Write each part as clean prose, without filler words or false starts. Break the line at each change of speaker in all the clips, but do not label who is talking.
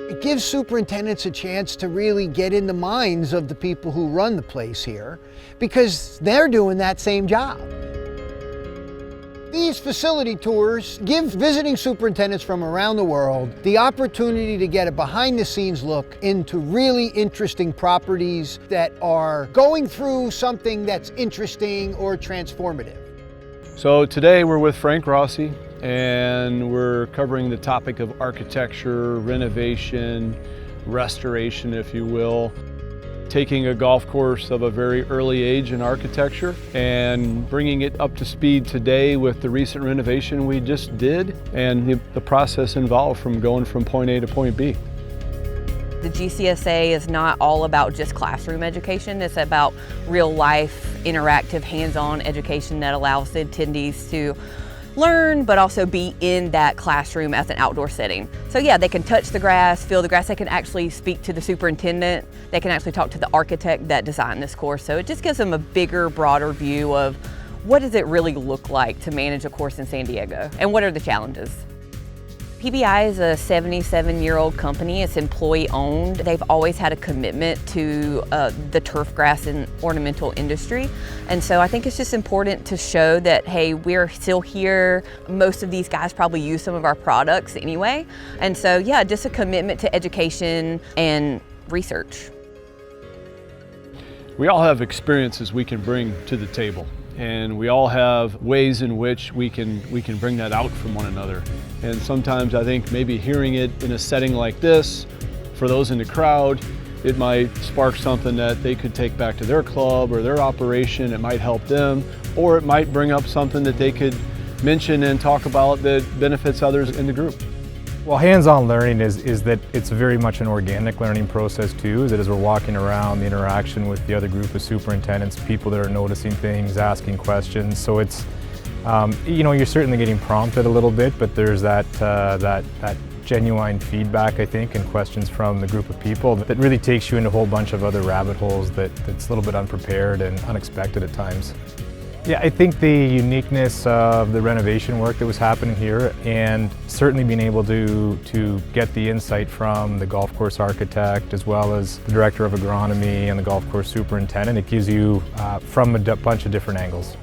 It gives superintendents a chance to really get in the minds of the people who run the place here, because they're doing that same job. These facility tours give visiting superintendents from around the world the opportunity to get a behind-the-scenes look into really interesting properties that are going through something that's interesting or transformative.
So today we're with Frank Rossi, and we're covering the topic of architecture, renovation, restoration, if you will. Taking a golf course of a very early age in architecture and bringing it up to speed today with the recent renovation we just did and the process involved from going from point A to point B.
The GCSA is not all about just classroom education. It's about real life, interactive, hands-on education that allows the attendees to learn, but also be in that classroom as an outdoor setting. So yeah, they can touch the grass, feel the grass, they can actually speak to the superintendent, they can actually talk to the architect that designed this course. So it just gives them a bigger, broader view of what does it really look like to manage a course in San Diego, and what are the challenges. PBI is a 77-year-old company. It's employee-owned. They've always had a commitment to the turf grass and ornamental industry. And so I think it's just important to show that, hey, we're still here. Most of these guys probably use some of our products anyway. And so, yeah, just a commitment to education and research.
We all have experiences we can bring to the table, and we all have ways in which we can bring that out from one another. And sometimes I think maybe hearing it in a setting like this, for those in the crowd, it might spark something that they could take back to their club or their operation. It might help them, or it might bring up something that they could mention and talk about that benefits others in the group.
Well, hands-on learning is that it's very much an organic learning process too, is that as we're walking around, the interaction with the other group of superintendents, people that are noticing things, asking questions. So it's, you know, you're certainly getting prompted a little bit, but there's that genuine feedback, I think, and questions from the group of people that really takes you into a whole bunch of other rabbit holes that's a little bit unprepared and unexpected at times. Yeah, I think the uniqueness of the renovation work that was happening here, and certainly being able to get the insight from the golf course architect as well as the director of agronomy and the golf course superintendent, it gives you from a bunch of different angles.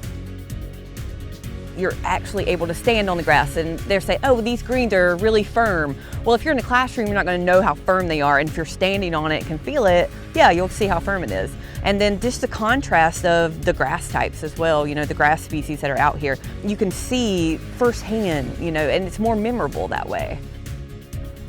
You're actually able to stand on the grass and they're saying, oh, these greens are really firm. Well, if you're in a classroom, you're not going to know how firm they are. And if you're standing on it and can feel it, yeah, you'll see how firm it is. And then just the contrast of the grass types as well, you know, the grass species that are out here, you can see firsthand, you know, and it's more memorable that way.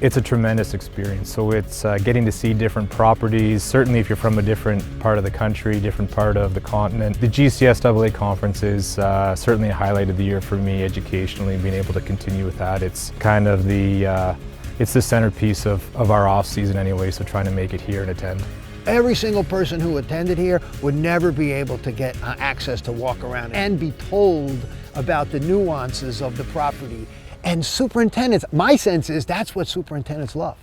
It's a tremendous experience. So it's getting to see different properties, certainly if you're from a different part of the country, different part of the continent. The GCSAA conference is certainly a highlight of the year for me educationally, being able to continue with that. It's kind of it's the centerpiece of our off season anyway, so trying to make it here and attend.
Every single person who attended here would never be able to get access to walk around and be told about the nuances of the property. And superintendents, my sense is that's what superintendents love.